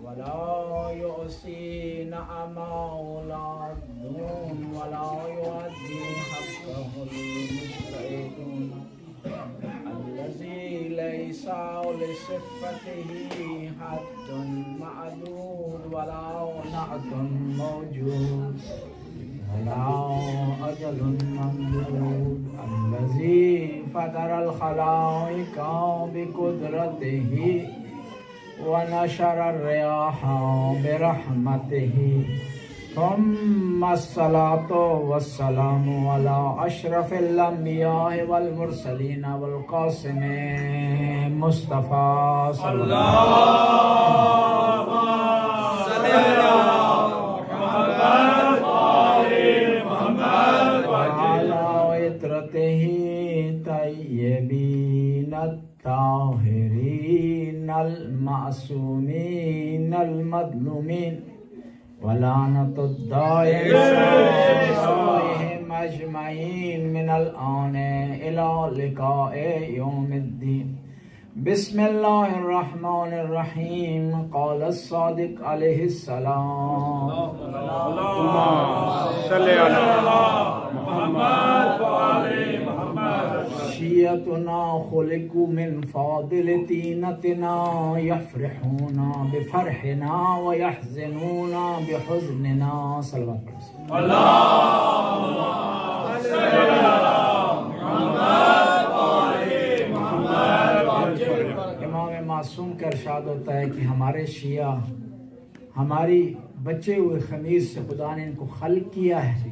ولا يؤسي نعمه ولا الدون ولا يؤدي حقه المشتركون الذي ليس لصفته حد معدود ولا نعت موجود ولا أجل ممدود الذي فطر الخلائق بقدرته ونشر الرياح برحمته ثم الصلاة والسلام على أشرف الأنبياء والمرسلين والقاسم مصطفى صلى الله عليه وسلم وعلى عترته طيبين الطاهرين المعصومين المظلومين ولعنة الدائم عليهم أجمعين من الآن إلى لقاء يوم الدين. بسم الله الرحمن الرحيم. قال الصادق عليه السلام اللهم صل على محمد وآل محمد. شيعتنا خلقوا من فاضل طينتنا يفرحون بفرحنا ويحزنون بحزننا. صلوات اللهم صل على محمد وآل محمد. امام معصوم کا ارشاد ہوتا ہے کہ ہمارے شیعہ ہماری بچے ہوئے خمیر سے خدا نے ان کو خلق کیا ہے،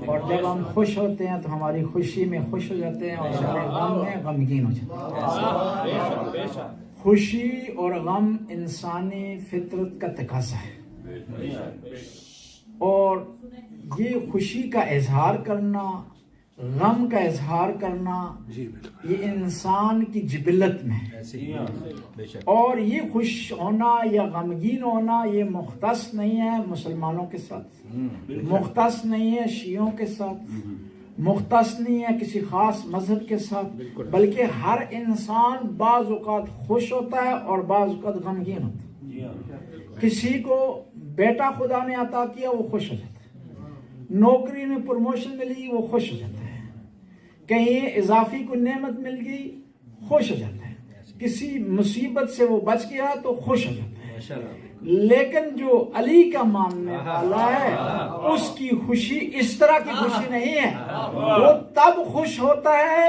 اور جب ہم خوش ہوتے ہیں تو ہماری خوشی میں خوش ہو جاتے ہیں اور ہمارے غم میں غمگین ہو جاتے ہیں۔ خوشی اور غم انسانی فطرت کا تقاضا ہے، اور یہ خوشی کا اظہار کرنا، غم کا اظہار کرنا، یہ انسان کی جبلت میں ہے، اور یہ خوش ہونا یا غمگین ہونا یہ مختص نہیں ہے مسلمانوں کے ساتھ، مختص نہیں ہے شیعوں کے ساتھ، مختص نہیں ہے کسی خاص مذہب کے ساتھ، بلکہ ہر انسان بعض اوقات خوش ہوتا ہے اور بعض اوقات غمگین ہوتا ہے۔ کسی کو بیٹا خدا نے عطا کیا وہ خوش ہو جاتا ہے، نوکری میں پروموشن ملی وہ خوش ہو جاتا ہے، کہیں اضافی کوئی نعمت مل گئی خوش ہو جاتا ہے، کسی مصیبت سے وہ بچ گیا تو خوش ہو جاتا ہے۔ لیکن جو علی کا ماننے والا ہے اس کی خوشی اس طرح کی خوشی نہیں ہے، وہ تب خوش ہوتا ہے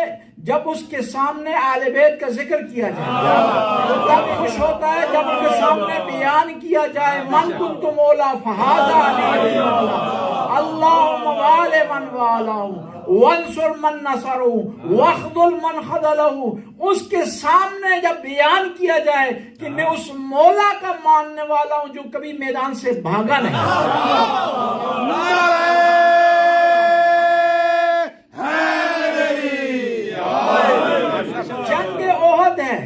جب اس کے سامنے اہل بیت کا ذکر کیا جائے، وہ تب خوش ہوتا ہے جب ان کے سامنے بیان کیا جائے من کنت مولا فہذا علی مولا اللہم وال من والہ وانصر من نصرہ واخذل من خذلہ۔ اس کے سامنے جب بیان کیا جائے کہ میں اس مولا کا ماننے والا ہوں جو کبھی میدان سے بھاگا نہیں، جنگ احد ہے،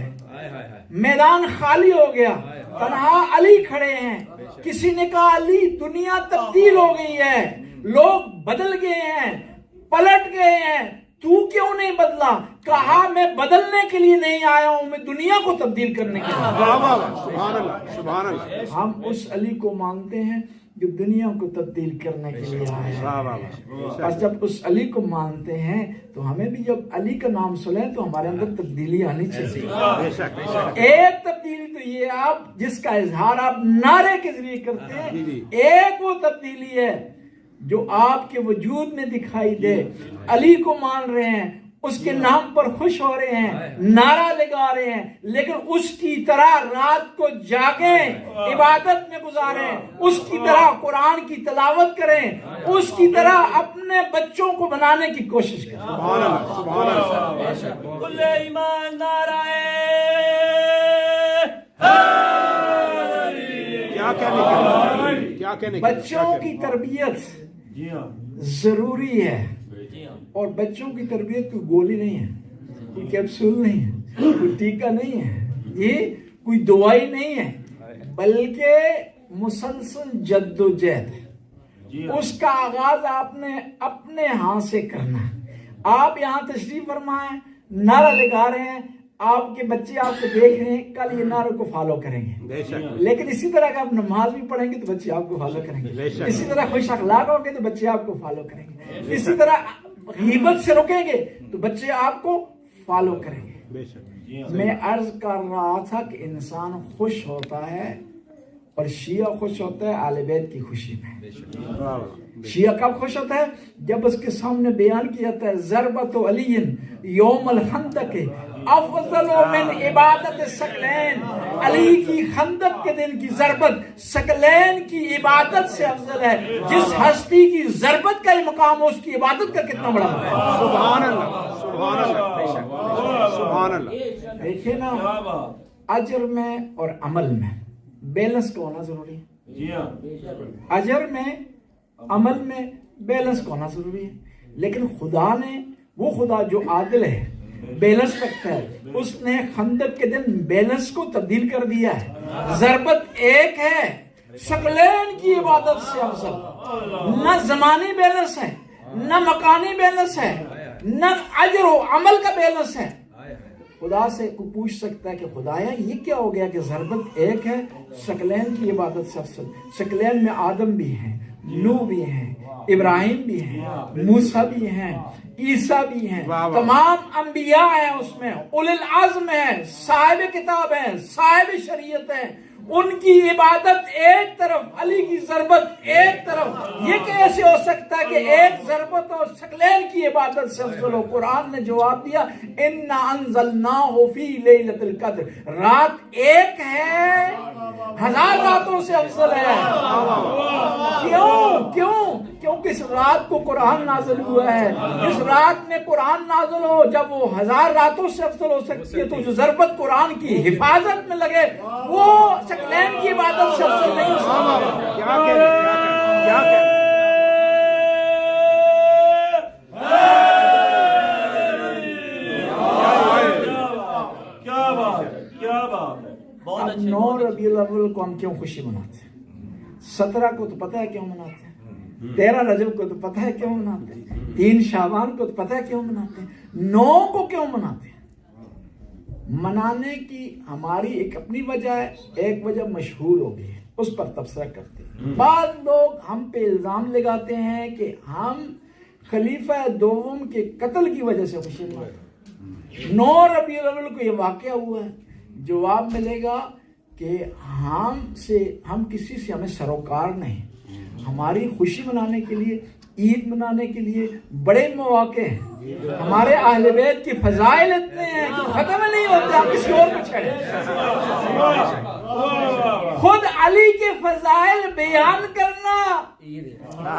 میدان خالی ہو گیا، تنہا علی کھڑے ہیں، کسی نے کہا علی دنیا تبدیل ہو گئی ہے، لوگ بدل گئے ہیں، پلٹ گئے ہیں، تو کیوں نہیں بدلا؟ کہا میں بدلنے کے لیے نہیں آیا ہوں، میں دنیا کو تبدیل کرنے کے لیے۔ سبحان اللہ۔ ہم اس علی کو مانتے ہیں جو دنیا کو تبدیل کرنے کے لیے آیا ہے۔ بس جب اس علی کو مانتے ہیں تو ہمیں بھی جب علی کا نام سنیں تو ہمارے اندر تبدیلی آنی چاہیے۔ ایک تبدیلی تو یہ آپ جس کا اظہار آپ نعرے کے ذریعے کرتے ہیں، ایک وہ تبدیلی ہے جو آپ کے وجود میں دکھائی دے، علی کو مان رہے ہیں، اس کے نام پر خوش ہو رہے ہیں، نعرہ لگا رہے ہیں، لیکن اس کی طرح رات کو جاگیں، عبادت میں گزاریں، اس کی طرح قرآن کی تلاوت کریں، اس کی طرح اپنے بچوں کو بنانے کی کوشش کریں۔ سبحان اللہ، سبحان اللہ۔ کل ایمان نعرہ کہنے بچوں کی تربیت ضروری ہے، اور بچوں کی تربیت کوئی گولی نہیں ہے، کوئی کیپسول نہیں ہے، کوئی ٹیکہ نہیں ہے، یہ کوئی دوائی نہیں ہے، بلکہ مسلسل جد و جہد ہے۔ اس کا آغاز آپ نے اپنے ہاتھ سے کرنا ہے۔ آپ یہاں تشریف فرمائیں، نعرہ لگا رہے ہیں، آپ کے بچے آپ کو دیکھ رہے ہیں، کل یہ نعرے کو فالو کریں گے، لیکن اسی طرح کہ آپ نماز بھی پڑھیں گے تو بچے آپ کو فالو کریں گے، اسی طرح خوش اخلاق ہوں گے تو بچے آپ کو فالو کریں گے، اسی طرح غیبت سے رکیں گے تو بچے آپ کو فالو کریں گے۔ میں عرض کر رہا تھا کہ انسان خوش ہوتا ہے اور شیعہ خوش ہوتا ہے اہل بیت کی خوشی میں۔ شیعہ کب خوش ہوتا ہے؟ جب اس کے سامنے بیان کیا جاتا ہے ضربت علی یوم الخندق افضل من عبادت ثقلین، علی کی خندق کے دن کی ضربت ثقلین کی عبادت سے افضل ہے۔ جس ہستی کی ضربت کا مقام ہو اس کی عبادت کا کتنا بڑا مقام ہے۔ سبحان اللہ، سبحان اللہ، سبحان اللہ۔ دیکھیں نا، اجر میں اور عمل میں بیلنس کا ہونا ضروری ہے۔ اجر میں عمل میں بیلنس کا ہونا ضروری ہے، لیکن خدا نے، وہ خدا جو عادل ہے، بیلنس رکھتا ہے، اس نے خندق کے دن بیلنس کو تبدیل کر دیا ہے۔ ضربت ایک ہے، ثقلین کی عبادت سے افضل۔ نہ زمانی بیلنس ہے، نہ مکانی بیلنس ہے، نہ اجر و عمل کا بیلنس ہے۔ خدا سے کوئی پوچھ سکتا ہے کہ خدایا یہ کیا ہو گیا کہ ضربت ایک ہے، ثقلین کی عبادت سے افضل۔ ثقلین میں آدم بھی ہیں، نوح بھی ہیں، ابراہیم بھی ہیں، موسیٰ بھی ہیں، عیسیٰ بھی ہیں، تمام انبیاء ہیں، اس میں اولو العزم ہیں، صاحب کتاب ہیں، صاحب شریعت ہیں۔ ان کی عبادت ایک طرف، علی کی ضربت ایک طرف، یہ کیسے ہو سکتا ہے کہ ایک ضربت اور ثقلین کی عبادت سے افضل ہو؟ قرآن نے جواب دیا اِنَّا أَنزَلْنَاهُ فِي لَيْلَةِ الْقَدْرِ، رات ایک ہے، 1000 راتوں سے افضل ہے۔ کیونکہ اس رات کو قرآن نازل ہوا ہے۔ اس رات میں قرآن نازل ہو، جب وہ 1000 راتوں سے افضل ہو سکتی ہے تو جو ضربت قرآن کی حفاظت میں لگے وہ ثقلین کی عبادت سے افضل نہیں ہو سکتا۔ کیا کہہ رہے ہیں؟ اب 9 ربیع الاول کو ہم کیوں خوشی مناتے ہیں؟ 17 کو تو پتہ ہے کیوں مناتے ہیں، 13 رجب کو تو پتہ ہے کیوں مناتے ہیں، 3 شعبان کو تو پتہ ہے کیوں مناتے ہیں، 9 کو کیوں مناتے ہیں؟ منانے کی ہماری ایک اپنی وجہ ہے، ایک وجہ مشہور ہو گئی ہے، اس پر تبصرہ کرتے ہیں۔ بعض لوگ ہم پہ الزام لگاتے ہیں کہ ہم خلیفہ دوم کے قتل کی وجہ سے خوشی مناتے ہیں۔ 9 ربیع الاول کو یہ واقعہ ہوا ہے، جواب ملے گا کہ ہم کسی سے ہمیں سروکار نہیں، ہماری خوشی منانے کے لیے، عید منانے کے لیے بڑے مواقع ہیں، ہمارے اہل بیت کے فضائل اتنے ہیں کہ ختم نہیں ہوتے، آپ کسی اور کو چھڑیں۔ خود علی کے فضائل بیان کرنا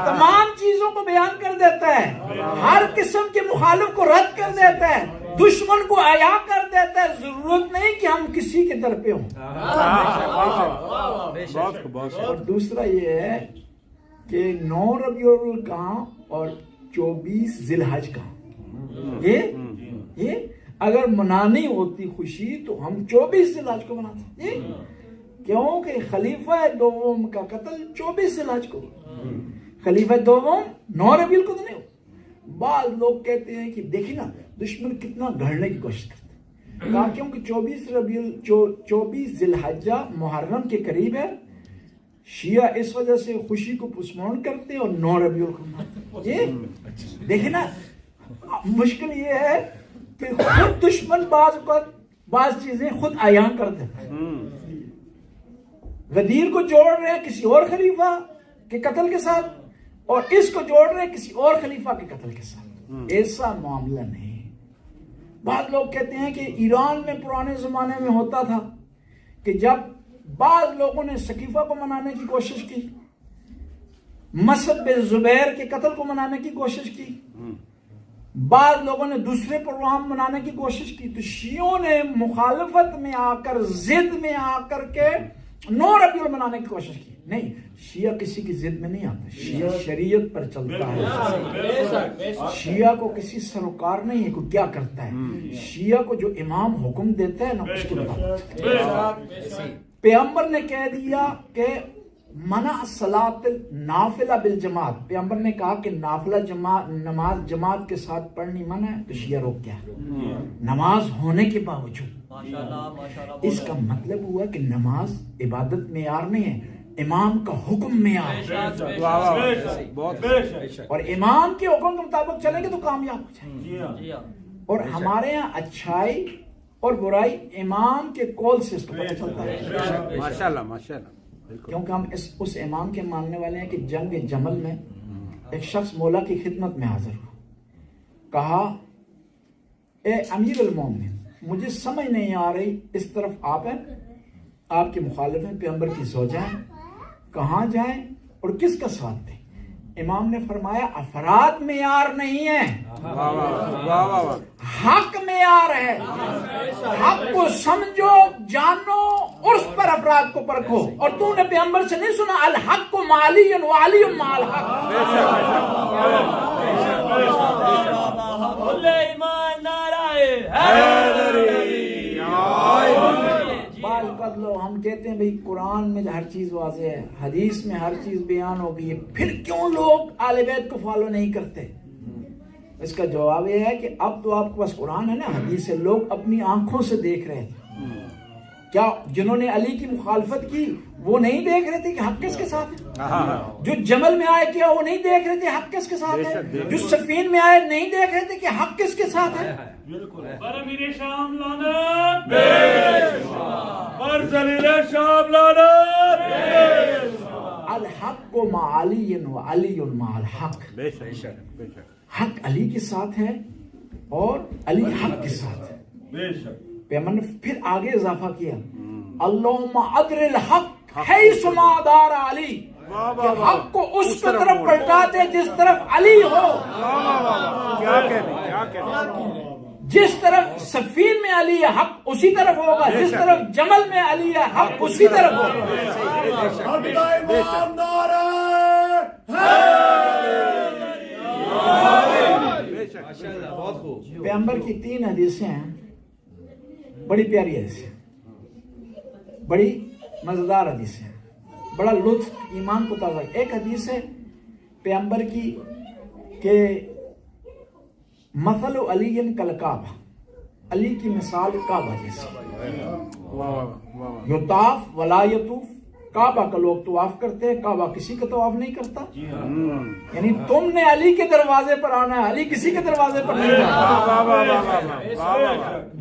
تمام چیزوں کو بیان کر دیتا ہے، ہر قسم کے مخالف کو رد کر دیتا ہے، دشمن کو عیاں کر دیتا ہے۔ ضرورت نہیں کہ ہم کسی کے در پہ ہوں۔ اور دوسرا یہ ہے کہ 9 ربیع الاول کہاں اور 24 ذی الحج کہاں؟ یہ اگر منانی ہوتی خوشی تو ہم 24 ذی الحج کو مناتے ہیں، کیونکہ خلیفہ دوم کا قتل 24 ذی الحج کو، خلیفہ دوم 9 ربیع کو تو نہیں ہو۔ بعض لوگ کہتے ہیں کہ دیکھیں نا دشمن کتنا گھڑنے کی کوشش کرتے ہیں، کہا کیونکہ 24 ذی الحجہ محرم کے قریب ہے، شیعہ اس وجہ سے خوشی کو پوسٹپون کرتے ہیں اور 9 ربیع کو مناتے ہیں۔ یہ دیکھیں نا، مشکل یہ ہے کہ خود دشمن بعض چیزیں خود عیاں کر دیتا ہے۔ غدیر کو جوڑ رہے ہیں کسی اور خلیفہ کے قتل کے ساتھ، اور اس کو جوڑ رہے ہیں کسی اور خلیفہ کے قتل کے ساتھ۔ ایسا معاملہ نہیں۔ بعض لوگ کہتے ہیں کہ ایران میں پرانے زمانے میں ہوتا تھا کہ جب بعض لوگوں نے سقیفہ کو منانے کی کوشش کی، مصعب بن زبیر کے قتل کو منانے کی کوشش کی، بعض لوگوں نے دوسرے پروگرام منانے کی کوشش کی، تو شیعوں نے مخالفت میں آ کر، ضد میں آ کر کے نو ربیع الاول منانے کی کوشش کی. نہیں, شیعہ کسی کی ضد میں نہیں آتا, شیعہ شریعت پر چلتا ہے. شیعہ کو کسی سروکار نہیں ہے کوئی کیا کرتا ہے, شیعہ کو جو امام حکم دیتا ہے نا اس کے بعد. پیغمبر نے کہہ دیا کہ منع صلاۃ النافلہ بالجماعت, پیغمبر نے کہا کہ نافلہ نماز جماعت کے ساتھ پڑھنی منع ہے, تو شیعہ روک کیا نماز ہونے کے باوجود. اس کا مطلب ہوا کہ نماز عبادت معیار نہیں ہے, امام کا حکم معیار. اور امام کے حکم کے مطابق چلیں گے تو کامیاب ہو جائیں گے. اور ہمارے ہاں اچھائی اور برائی امام کے قول سے اس کو پتہ چلتا ہے. ماشاءاللہ ماشاءاللہ. کیونکہ ہم اس امام کے ماننے والے ہیں کہ جنگ جمل میں ایک شخص مولا کی خدمت میں حاضر ہوا, کہا اے امیر المومنین مجھے سمجھ نہیں آ رہی, اس طرف آپ ہیں, آپ کے مخالف ہیں, پیغمبر کی زوجہ ہیں, کہاں جائیں اور کس کا ساتھ دیں. امام نے فرمایا افراد معیار نہیں ہے, حق معیار ہے. حق کو سمجھو جانو اور اس پر افراد کو پرکھو. اور تو نے پیغمبر سے نہیں سنا الحق کو مالی وعلی مع الحق. ہم کہتے ہیں بھئی قرآن میں ہر چیز واضح ہے, حدیث میں ہر چیز بیان ہو گئی ہے, پھر کیوں لوگ اہل بیت کو فالو نہیں کرتے؟ اس کا جواب یہ ہے کہ اب تو آپ کے پاس قرآن ہے نا, حدیث ہے, لوگ اپنی آنکھوں سے دیکھ رہے تھے. کیا جنہوں نے علی کی مخالفت کی وہ نہیں دیکھ رہے تھے کہ حق کس کے ساتھ ہے؟ جو جمل میں آئے کیا وہ نہیں دیکھ رہے تھے حق کس کے ساتھ ہے؟ جو صفین میں آئے نہیں دیکھ رہے تھے کہ حق کس کے ساتھ ہے؟ پر امیر شام لعنت پر ذلیل شام لعنت. الحق کو مع علی و علی مع الحق. حق علی کے ساتھ ہے اور علی حق کے ساتھ ہے. پیغمبر نے پھر آگے اضافہ کیا اللہم ادر الحق حیث ما دار علی, کہ حق کو اس طرف پلٹاتے جس طرف علی ہو. جس طرف صفین میں علی ہے حق اسی طرف ہوگا, جس طرف جمل میں علی ہے حق اسی طرف ہوگا. پیغمبر کی 3 حدیثیں ہیں, بڑی پیاری حدیثیں, بڑی مزیدار حدیثیں, بڑا لطف ایمان کو تازہ. ایک حدیث ہے پیغمبر کی کہ مثل علی کالکعبہ, علی کی مثال کعبہ جیسی. یطاف ولا یطوف, کعبہ کا لوگ طواف کرتے ہیں, کعبہ کسی کا طواف نہیں کرتا. یعنی تم نے علی کے دروازے پر آنا ہے, علی کسی کے دروازے پر نہیں آنا.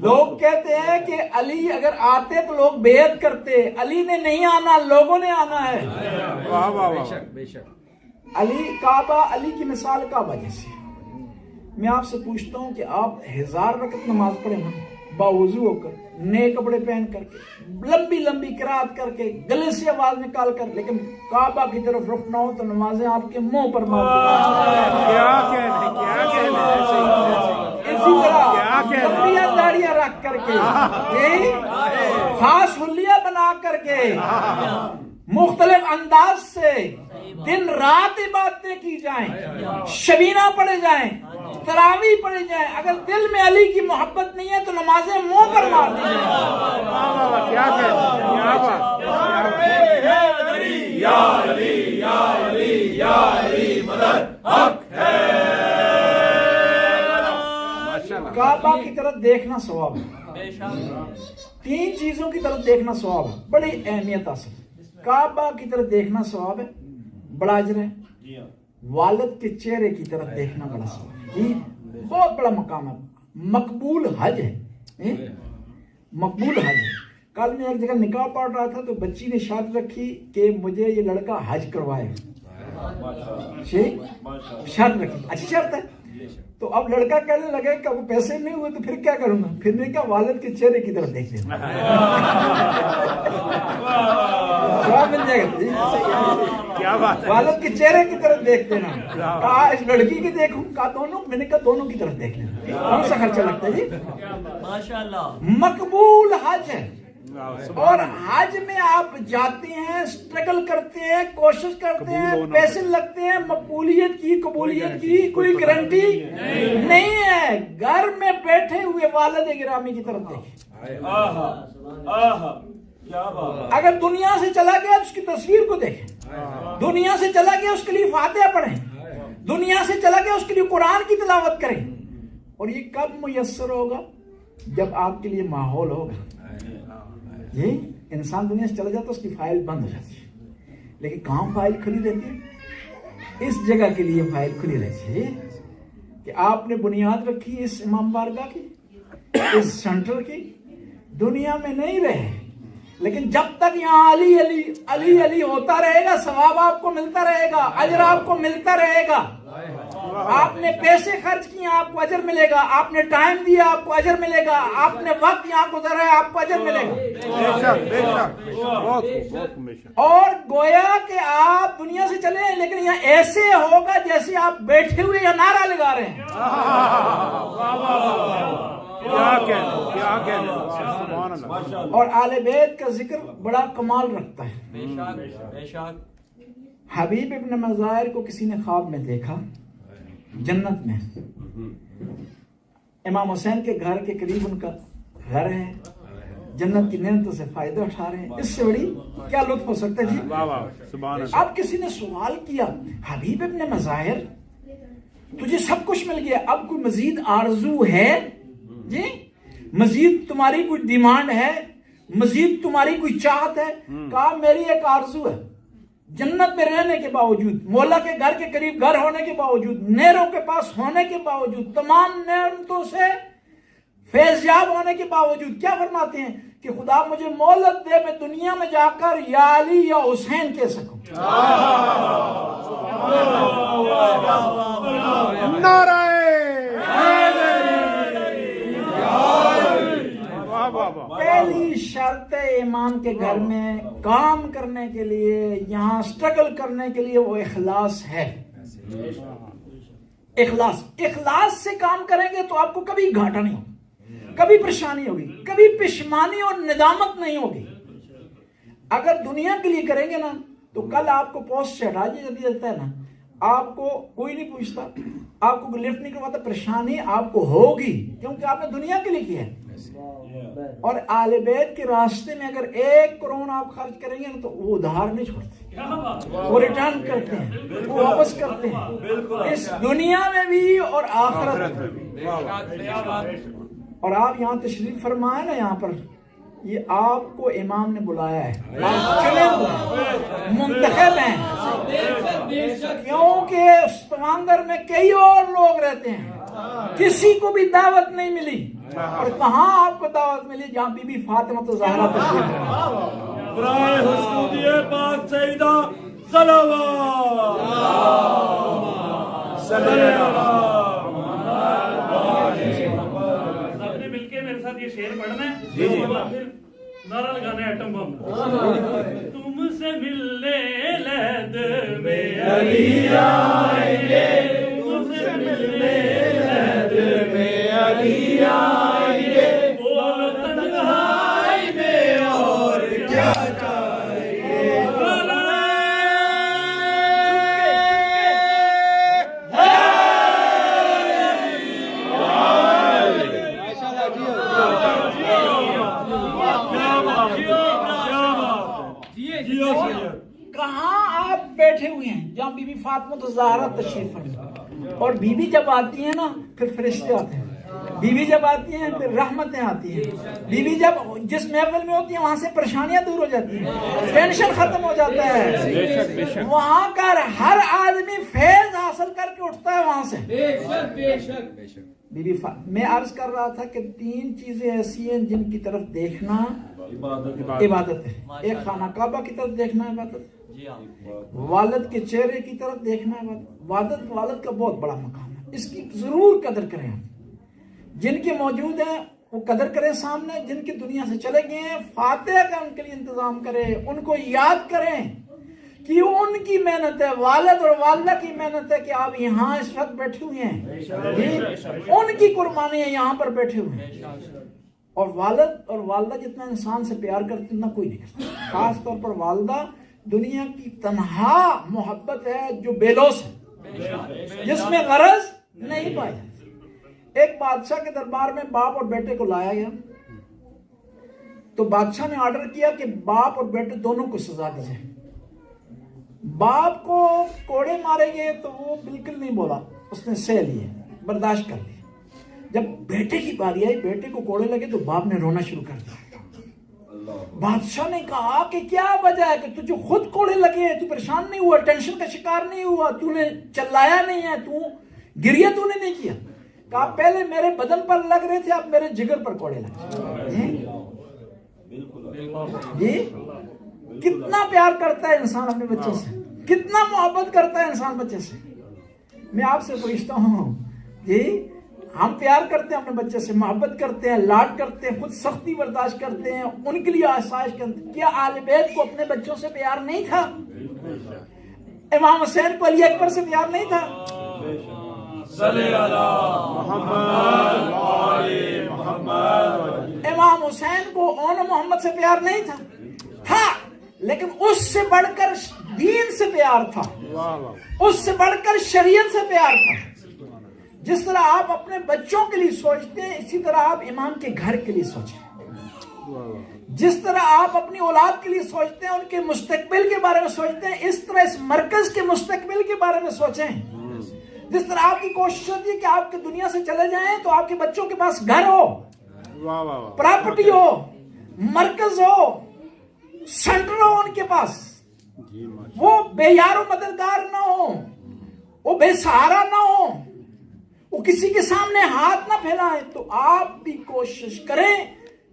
لوگ کہتے ہیں کہ علی اگر آتے تو لوگ بیعت کرتے, علی نے نہیں آنا, لوگوں نے آنا ہے. علی کعبہ, علی کی مثال کعبہ جیسی. میں آپ سے پوچھتا ہوں کہ آپ 1000 رکعت نماز پڑھیں نا باوضو ہو کر, نئے کپڑے پہن کر کے, لمبی لمبی قرات کر کے, گلے سے آواز نکال کر, لیکن کعبہ کی طرف رخ نہ ہو تو نمازیں آپ کے منہ پر اسی طرح لمبیاں داڑیاں رکھ کر کے, خاص حلیہ بنا کر کے, مختلف انداز سے دن رات عبادتیں کی جائیں, شبینہ پڑھے جائیں, تراویح پڑھے جائیں, اگر دل میں علی کی محبت نہیں ہے تو نمازیں منہ پر مار دی جائیں. کعبہ کی طرف دیکھنا ثواب ہے, 3 چیزوں کی طرف دیکھنا ثواب ہے, بڑی اہمیت حاصل. کعبہ کی طرف دیکھنا ثواب ہے, بڑا اجر ہے. والد کے چہرے کی طرف دیکھنا بڑا ثواب ہے, بہت بڑا مقام ہے. مقبول حج ہے, مقبول حج ہے. کل میں ایک جگہ نکاح پڑھ رہا تھا تو بچی نے شرط رکھی کہ مجھے یہ لڑکا حج کروائے. شرط رکھی, اچھی شرط ہے. تو اب لڑکا کہنے لگے کہ وہ پیسے نہیں ہوئے تو پھر کیا کروں گا؟ پھر نے کہا والد کے چہرے کی طرف دیکھ لینا. جواب مل جائے گا, والد کے چہرے کی طرف دیکھ لینا. کہا اس لڑکی کی دیکھوں, کہا دونوں, میں نے کہا دونوں کی طرف دیکھ لینا. کون سا خرچہ لگتا ہے جی؟ مقبول حج ہے. اور حج میں آپ جاتے ہیں، اسٹرگل کرتے ہیں، کوشش کرتے ہیں، پیسے لگتے ہیں، مقبولیت کی قبولیت کی کوئی گارنٹی نہیں ہے۔ گھر میں بیٹھے ہوئے والد گرامی کی طرف دیکھیں، اگر دنیا سے چلا گیا تو اس کی تصویر کو دیکھیں، دنیا سے چلا گیا اس کے لیے فاتحہ پڑھیں، دنیا سے چلا گیا اس کے لیے قرآن کی تلاوت کریں۔ اور یہ کب میسر ہوگا؟ جب آپ کے لیے ماحول ہوگا۔ یہ انسان دنیا سے چلا جاتا اس کی فائل بند ہو جاتی ہے، لیکن کہاں فائل کھلی رہتی ہے؟ اس جگہ کے لیے فائل کھلی رہتی ہے کہ آپ نے بنیاد رکھی اس امام بارگاہ کی، اس سینٹر کی، دنیا میں نہیں رہے، لیکن جب تک یہاں علی علی علی علی ہوتا رہے گا، ثواب آپ کو ملتا رہے گا، اجر آپ کو ملتا رہے گا۔ آپ نے پیسے خرچ کیے آپ کو اجر ملے گا، آپ نے ٹائم دیا آپ کو اجر ملے گا، آپ نے وقت یہاں گزارا ہے آپ کو اجر ملے گا۔ اور گویا کہ آپ دنیا سے چلے ہیں لیکن یہاں ایسے ہوگا جیسے آپ بیٹھے ہوئے یا نعرہ لگا رہے ہیں۔ اور آل بیت کا ذکر بڑا کمال رکھتا ہے۔ حبیب ابن مظاہر کو کسی نے خواب میں دیکھا، جنت میں امام حسین کے گھر کے قریب ان کا گھر ہے، جنت کی نعمتوں سے فائدہ اٹھا رہے ہیں، اس سے بڑی کیا لطف ہو سکتا ہے جی؟ اب کسی نے سوال کیا، حبیب ابن مظاہر تجھے سب کچھ مل گیا، اب کوئی مزید آرزو ہے جی؟ مزید تمہاری کوئی ڈیمانڈ ہے، مزید تمہاری کوئی چاہت ہے؟ کہا میری ایک آرزو ہے، جنت میں رہنے کے باوجود، مولا کے گھر کے قریب گھر ہونے کے باوجود، نیروں کے پاس ہونے کے باوجود، تمام نعمتوں سے فیضیاب ہونے کے باوجود کیا فرماتے ہیں کہ خدا مجھے مہلت دے، میں دنیا میں جا کر یا علی یا حسین کہہ سکوں۔ نعرہ پہلی شرط امام کے گھر میں کام کرنے کے لیے، یہاں سٹرگل کرنے کے لیے وہ اخلاص ہے۔ اخلاص سے کام کریں گے تو آپ کو کبھی گھاٹا نہیں ہوگا، کبھی پریشانی ہوگی، کبھی پشمانی اور ندامت نہیں ہوگی۔ اگر دنیا کے لیے کریں گے نا تو کل آپ کو پوسٹ سے ہٹا دیا جاتا ہے نا، آپ کو کوئی نہیں پوچھتا، آپ کو لفٹ نہیں کرواتا، پریشانی آپ کو ہوگی کیونکہ آپ نے دنیا کے لیے کیا ہے۔ اور آل بیت کے راستے میں اگر 1 کروڑ آپ خرچ کریں گے نا تو وہ ادھار نہیں چھوڑتے، وہ ریٹرن کرتے ہیں، وہ واپس کرتے ہیں، اس دنیا میں بھی اور آخرت میں بھی۔ اور آپ یہاں تشریف فرمائے نا، یہاں پر یہ آپ کو امام نے بلایا ہے، آپ چلے ہوئے منتخب ہیں، کیونکہ استوانگر میں کئی اور لوگ رہتے ہیں، کسی کو بھی دعوت نہیں ملی، اور کہاں آپ کو دعوت ملی؟ جہاں بی بی فاطمہ زہرا تشریف ہے، برائے حسودیہ پاک سیدہ صلوات آپ نے مل کے میرے ساتھ یہ شعر پڑھنا ہے، پھر نعرہ لگانا ہے ایٹم بم۔ تم سے ملنے لہد میں علی آئیں گے، تم سے ملنے لہد میں علی آئیں گے، بولو تنہائی میں اور کیا چاہیے، کہاں آپ بیٹھے ہوئے ہیں؟ جہاں بی بی فاطمہ زہرا تشریف فرما، اور بی بی جب آتی ہیں نا پھر فرشتے آتے ہیں، بی بی جب آتی ہیں پھر رحمتیں آتی ہیں، بی بی جب جس محفل میں ہوتی ہیں وہاں سے پریشانیاں دور ہو جاتی ہیں، ٹینشن ختم ہو جاتا ہے، وہاں کا ہر آدمی فیض حاصل کر کے اٹھتا ہے وہاں سے۔ بی بی میں عرض کر رہا تھا کہ 3 چیزیں ایسی ہیں جن کی طرف دیکھنا عبادت ہے۔ ایک خانہ کعبہ کی طرف دیکھنا عبادت، والد کے چہرے کی طرف دیکھنا عبادت، والد کا بہت بڑا مقام ہے، اس کی ضرور قدر کریں۔ جن کے موجود ہیں وہ قدر کریں سامنے، جن کی دنیا سے چلے گئے ہیں فاتحہ کا ان کے لیے انتظام کریں، ان کو یاد کریں کہ ان کی محنت ہے، والد اور والدہ کی محنت ہے کہ آپ یہاں اس وقت بیٹھے ہوئے ہیں، ان کی قربانی ہے یہاں پر بیٹھے ہوئے ہیں۔ اور والد اور والدہ جتنا انسان سے پیار کرتے اتنا کوئی نہیں کرتا. خاص طور پر والدہ دنیا کی تنہا محبت ہے جو بے لوث ہے، جس میں غرض نہیں پائی جاتی. ایک بادشاہ کے دربار میں باپ اور بیٹے کو لایا گیا تو بادشاہ نے آرڈر کیا کہ باپ اور بیٹے دونوں کو سزا دی جائے. باپ کو کوڑے مارے گئے تو وہ بالکل نہیں بولا، اس نے سہ لیے، برداشت کر لی. جب بیٹے کی باری آئی، بیٹے کو کوڑے لگے تو باپ نے رونا شروع کر دیا. بادشاہ نے کہا کہ کیا وجہ ہے کہ تجھے خود کوڑے لگے ہیں، تو پریشان نہیں ہوا، ٹینشن کا شکار نہیں ہوا، تو نے چلایا نہیں ہے، تو گریہ تو نے نہیں کیا. کہا پہلے میرے بدن پر لگ رہے تھے، اب میرے جگر پر کوڑے لگے. جی کتنا پیار کرتا ہے انسان اپنے بچے سے، کتنا محبت کرتا ہے انسان بچے سے. میں آپ سے پوچھتا ہوں جی، ہم پیار کرتے ہیں اپنے بچے سے، محبت کرتے ہیں، لاڈ کرتے ہیں، خود سختی برداشت کرتے ہیں، ان کے لیے آسائش کرتے ہیں. کیا آل بیت کو اپنے بچوں سے پیار نہیں تھا؟ امام حسین کو علی اکبر سے پیار نہیں تھا؟ امام حسین کو اون محمد سے پیار نہیں تھا؟ تھا، لیکن اس سے بڑھ کر دین سے پیار تھا، اس سے بڑھ کر شریعت سے پیار تھا. جس طرح آپ اپنے بچوں کے لیے سوچتے ہیں، اسی طرح آپ امام کے گھر کے لیے سوچیں. جس طرح آپ اپنی اولاد کے لیے سوچتے ہیں، ان کے مستقبل کے بارے میں سوچتے ہیں، اس طرح اس مرکز کے مستقبل کے بارے میں سوچیں. جس طرح آپ کی کوشش ہوتی ہے کہ آپ کی دنیا سے چلے جائیں تو آپ کے بچوں کے پاس گھر ہو، پراپرٹی ہو، مرکز ہو، سینٹر ہو ان کے پاس، وہ بے یار و مددگار نہ ہو، وہ بے سہارا نہ ہو، وہ کسی کے سامنے ہاتھ نہ پھیلائیں. تو آپ بھی کوشش کریں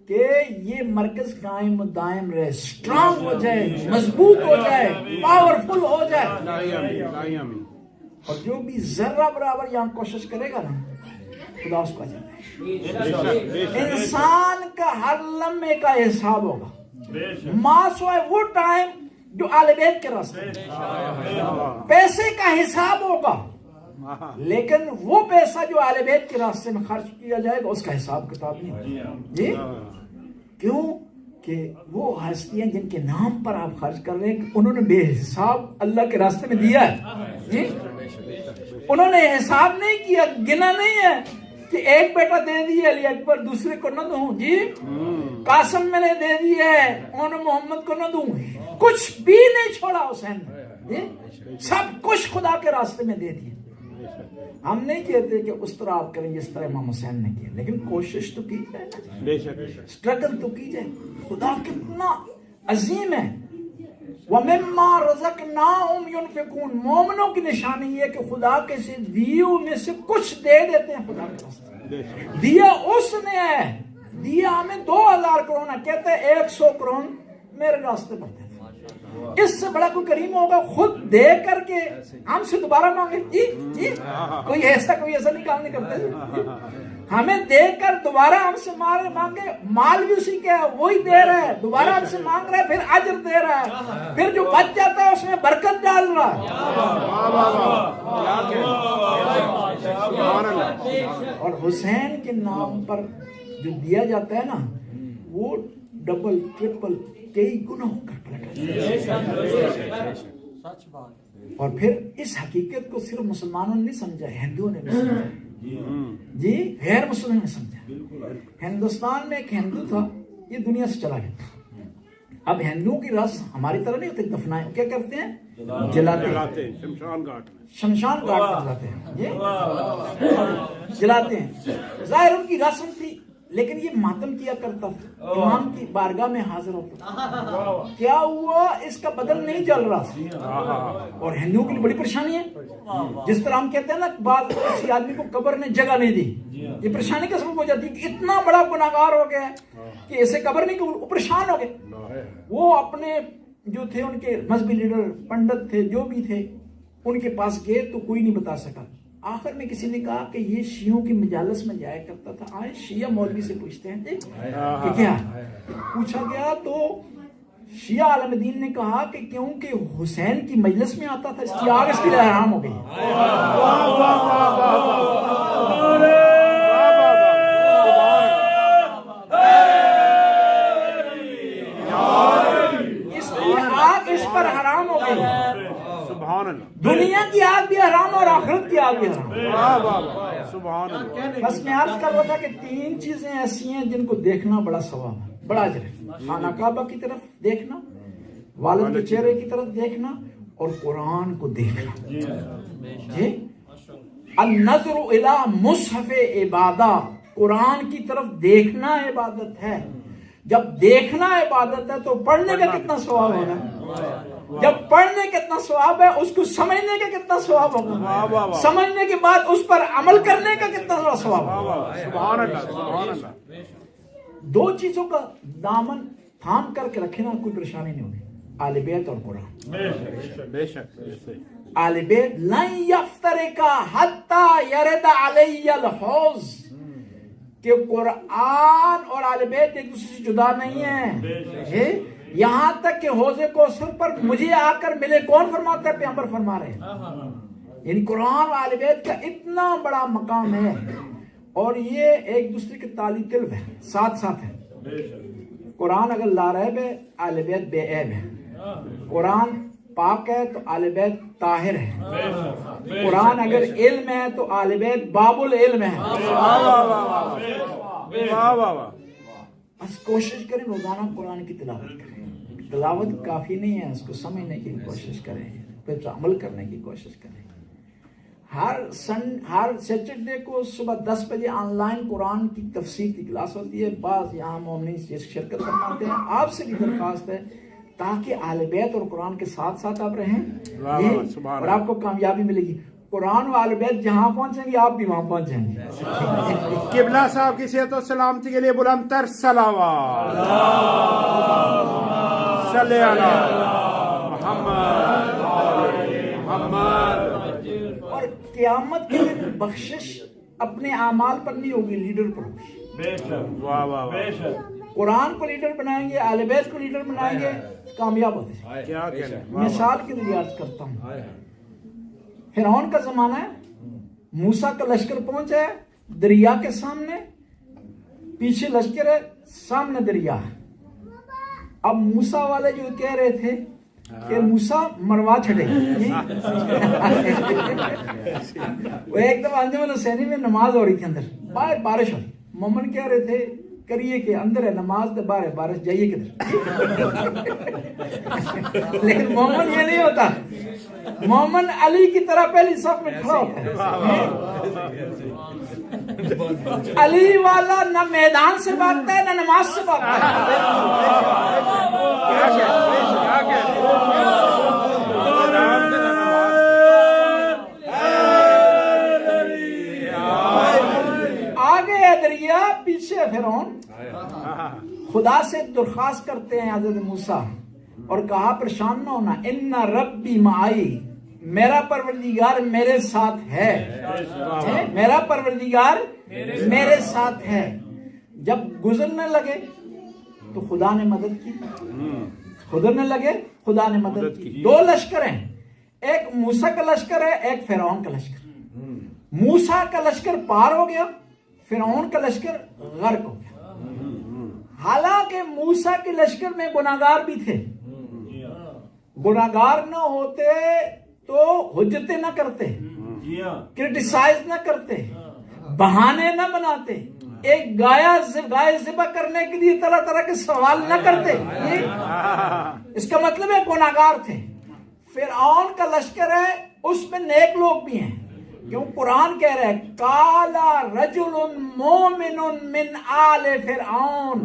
کہ یہ مرکز قائم و دائم رہے، اسٹرانگ ہو جائے، مضبوط ہو جائے، پاورفل ہو جائے. اور جو بھی ذرہ برابر یہاں کوشش کرے گا نا، خدا اس کو اجر دے. انسان کا ہر لمحے کا حساب ہوگا، ماس ہے وہ ٹائم جو آل بیت کے راستے، پیسے کا حساب ہوگا، لیکن وہ پیسہ جو آل بیت کے راستے میں خرچ کیا جائے گا اس کا حساب کتاب نہیں ہوگا. جی کیوں کہ وہ ہستیاں جن کے نام پر آپ خرچ کر رہے ہیں، انہوں نے بے حساب اللہ کے راستے میں دیا ہے. جی انہوں نے حساب نہیں کیا، گنا نہیں ہے کہ ایک بیٹا دے دیا علی اکبر، دوسرے کو نہ دوں. جی قاسم میں نے دے دیا ہے، انہوں محمد کو نہ دوں. کچھ بھی نہیں چھوڑا حسین نے، سب کچھ خدا کے راستے میں دے دیا. ہم نہیں کہتے کہ اس طرح آپ کریں جس طرح امام حسین نے کیا، لیکن کوشش تو کی جائے، اسٹرگل تو کی جائے. خدا کتنا عظیم ہے. وَمِمَّا رَزَقْنَاهُمْ يُنْفِقُونَ. مومنوں کی نشانی یہ ہے کہ خدا کے سے دیوں میں سے کچھ دے دیتے ہیں خدا کے راستے. دیا اس نے ہے، دیا ہمیں 2000 کروڑ ہے، کہتے ہیں 100 کروڑ میرے راستے پر دے. اس سے بڑا کوئی کریم ہوگا خود دے کر کے ہم سے دوبارہ مانگے؟ جی جی کوئی ایسا نہیں کام نہیں کرتا. ہمیں دے کر دوبارہ ہم سے مانگے، مال بھی اسی کے ہے، وہی دے رہا ہے، دوبارہ ہم سے مانگ رہا ہے، پھر اجر دے رہا ہے، پھر جو بچ جاتا ہے اس میں برکت ڈال رہا ہے. اور حسین کے نام پر جو دیا جاتا ہے نا، وہ ڈبل ٹرپل کئی گنا ہو کر پلٹا. اور پھر اس حقیقت کو صرف مسلمانوں نے نہیں سمجھا، ہندوؤں نے بھی سمجھا. جی غیر مسلموں نے سمجھا. ہندوستان میں ایک ہندو تھا، یہ دنیا سے چلا گیا. اب ہندوؤں کی رسم ہماری طرح نہیں ہوتی، دفنائیں کیا کرتے ہیں؟ جلاتے ہیں، شمشان گھاٹ میں جلاتے ہیں. یہ جلاتے ہیں، ظاہر ان کی رسم تھی، لیکن یہ ماتم کیا کرتا تھا، امام کی بارگاہ میں حاضر ہوتا تھا. کیا ہوا؟ اس کا بدن نہیں جل رہا تھا. اور ہندوؤں کی بڑی پریشانی ہے. جس طرح ہم کہتے ہیں نا، بعض کسی آدمی کو قبر نے جگہ نہیں دی، یہ پریشانی کا سبب ہو جاتی ہے کہ اتنا بڑا گناہگار ہو گیا کہ اسے قبر نہیں، وہ پریشان ہو گئے. وہ اپنے جو تھے ان کے مذہبی لیڈر، پنڈت تھے، جو بھی تھے، ان کے پاس گئے تو کوئی نہیں بتا سکا. آخر میں کسی نے کہا کہ یہ شیعوں کی مجالس میں جایا کرتا تھا، آئے شیعہ مولوی سے پوچھتے ہیں کہ کیا پوچھا گیا. تو شیعہ عالم دین نے کہا کہ کیونکہ حسین کی مجلس میں آتا تھا، اس کی آگ اس کے لیے حرام ہو گئی. سبحان اللہ. دنیا کی آگ بھی حرام اور آخرت کی آگ بھی حرام. واہ واہ واہ. سبحان اللہ. بس میں عرض کر رہا تھا کہ 3 چیزیں ایسی ہیں جن کو دیکھنا بڑا ثواب ہے، بڑا اجر ہے. خانہ کعبہ کی طرف دیکھنا، والد کے چہرے کی طرف دیکھنا، اور قرآن کو دیکھنا. جی النظر الی مصحف عبادہ، قرآن کی طرف دیکھنا عبادت ہے. جب دیکھنا عبادت ہے تو پڑھنے کا کتنا ثواب ہوگا؟ جب پڑھنے کا کتنا ثواب ہے، اس کو سمجھنے کا کتنا ثواب ہوگا؟ سمجھنے کے بعد اس پر عمل کرنے کا کتنا ثواب ہوگا؟ سبحان اللہ. سبحان اللہ. 2 چیزوں کا دامن تھام کر کے رکھے نا، کوئی پریشانی نہیں ہوگی. آل بیت اور قرآن. بے شک. آل بیت لن یفترقا حتی یرد علی الحوض، کہ قرآن اور آل بیت ایک دوسرے سے جدا نہیں ہیں، یہاں تک کہ حوض کوثر پر مجھے آ کر ملے. کون فرماتا ہے؟ پیغمبر فرما رہے ہیں. یعنی قرآن اور آل بیت کا اتنا بڑا مقام ہے، اور یہ ایک دوسرے کے تالی طلب ہے، ساتھ ساتھ ہے. قرآن اگر لاریب ہے، آل بیت بے عیب ہے. قرآن پاک ہے تو آل بیت طاہر ہے. قرآن اگر علم ہے تو آل بیت باب العلم ہے. بس کوشش کریں روزانہ قرآن کی تلاوت کریں. تلاوت کافی نہیں ہے، اس کو سمجھنے کی کوشش کریں، پھر عمل کرنے کی کوشش کریں. ہر سیٹرڈے کو صبح 10 بجے آن لائن قرآن کی تفسیر کی کلاس ہوتی ہے. بعض یہاں مومنین شرکت فرماتے ہیں. آپ سے بھی درخواست ہے تاکہ اہل بیت اور قرآن کے ساتھ ساتھ آپ رہیں، اور آپ کو کامیابی ملے گی. قرآن و اہل بیت جہاں پہنچیں گے آپ بھی وہاں پہنچیں گے. قبلہ صاحب کی صحت و سلامتی کے لیے بلند تر صلوات. صلی علی محمد. اور قیامت کے دن بخشش اپنے اعمال پر نہیں ہوگی، لیڈر پر ہوگی. واہ واہ. قرآن کو لیڈر بنائیں گے، اہل بیت کو لیڈر بنائیں گے، کامیاب ہوتے ہیں. مثال کے لیے عرض کرتا ہوں، فرعون کا زمانہ ہے، موسیٰ کا لشکر پہنچا ہے دریا کے سامنے، پیچھے لشکر ہے، سامنے دریا ہے. اب موسیٰ والے جو کہہ رہے تھے کہ موسیٰ مروا چھڑے. وہ ایک دفعہ انجمن حسینی میں نماز ہو رہی تھی، اندر باہر بارش ہو رہی. مومن کہہ رہے تھے کریے کہ اندر ہے نماز دے، باہر ہے بارش، جائیے کدھر. لیکن مومن یہ نہیں ہوتا. مومن علی کی طرح پہلی صف میں کھڑا ہوتا ہے. علی والا نہ میدان سے بھاگتا ہے نہ نماز سے بھاگتا ہے. آگے ہے دریا، پیچھے ہے فرعون. خدا سے درخواست کرتے ہیں حضرت موسیٰ، اور کہا پریشان نہ ہونا، ان ربی معی، میرا پروردگار میرے ساتھ ہے. میرا پروردگار میرے ساتھ ہے. جب گزرنے لگے تو خدا نے مدد کی، گزرنے لگے خدا نے مدد کی. 2 لشکر ہیں، ایک موسیٰ کا لشکر ہے، ایک فرعون کا لشکر. موسیٰ کا لشکر پار ہو گیا، فرعون کا لشکر غرق ہو گیا. حالانکہ موسیٰ کے لشکر میں گناہگار بھی تھے. گناہگار نہ ہوتے تو حجتیں نہ کرتے، کرٹیسائز نہ کرتے، بہانے نہ بناتے، ایک گائے ذبح کرنے کے لیے طرح طرح کے سوال نہ کرتے. اس کا مطلب ہے گناہگار تھے. فرعون کا لشکر ہے، اس میں نیک لوگ بھی ہیں. کیوں؟ قرآن کہہ رہا ہے کالا رجل مومن من آل فرعون.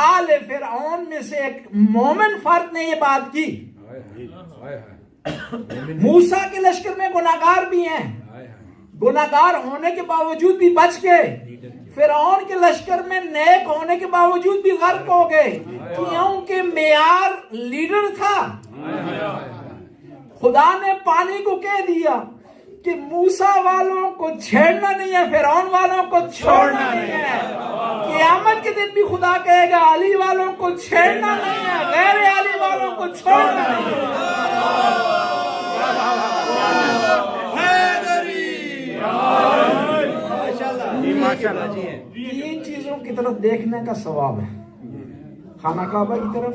آل فرعون میں سے ایک مومن فرد نے یہ بات کی. موسیٰ کے لشکر میں گناہگار بھی ہیں، گناہگار ہونے کے باوجود بھی بچ گئے. فرعون کے لشکر میں نیک ہونے کے باوجود بھی غرق ہو گئے، کیونکہ معیار لیڈر تھا. خدا نے پانی کو کہہ دیا کہ موسیٰ والوں کو چھیڑنا نہیں ہے، فرعون والوں کو چھوڑنا نہیں ہے. قیامت کے دن بھی خدا کہے گا علی والوں کو چھیڑنا نہیں ہے، غیر علی والوں کو چھوڑنا نہیں ہے. تین چیزوں کی طرف دیکھنے کا ثواب ہے، خانہ کعبہ کی طرف،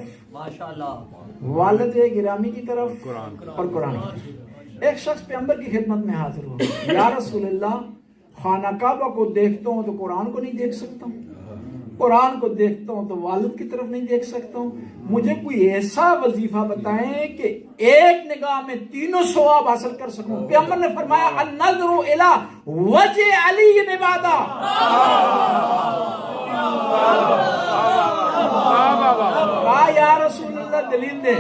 والد گرامی کی طرف، اور قرآن کی طرف. ایک شخص پیغمبر کی خدمت میں حاضر ہوا، یا رسول اللہ خانہ کعبہ کو دیکھتا ہوں تو قرآن کو نہیں دیکھ سکتا ہوں، قرآن کو دیکھتا ہوں تو والد کی طرف نہیں دیکھ سکتا ہوں، مجھے کوئی ایسا وظیفہ بتائیں کہ ایک نگاہ میں تینوں ثواب حاصل کر سکوں۔ پیغمبر نے فرمایا النظر الی وجہ علی عبادہ، کہا یا رسول اللہ دلیل دیں،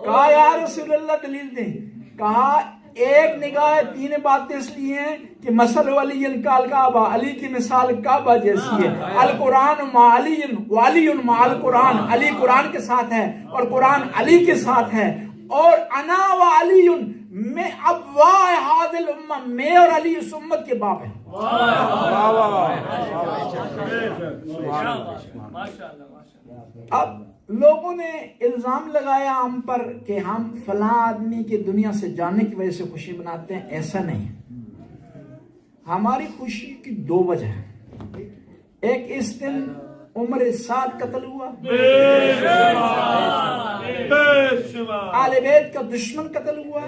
کہا یا رسول اللہ دلیل دیں، کہا ایک نگاہ تین باتیں اس لیے ہیں کہ مثل علی کعبہ، علی کی مثال کعبہ جیسی ہے، القرآن مع علی وعلی مع القرآن، علی قرآن کے ساتھ ہے اور قرآن علی کے ساتھ ہے، اور انا و علی میں ابواء هذه الامہ، میں اور علی اس امت کے باپ ہیں۔ اب لوگوں نے الزام لگایا ہم پر کہ ہم فلاں آدمی کے دنیا سے جانے کی وجہ سے خوشی مناتے ہیں، ایسا نہیں ہے۔ ہماری خوشی کی دو وجہ ہیں، ایک اس دن عمر سعد قتل ہوا، آل بیت کا دشمن قتل ہوا،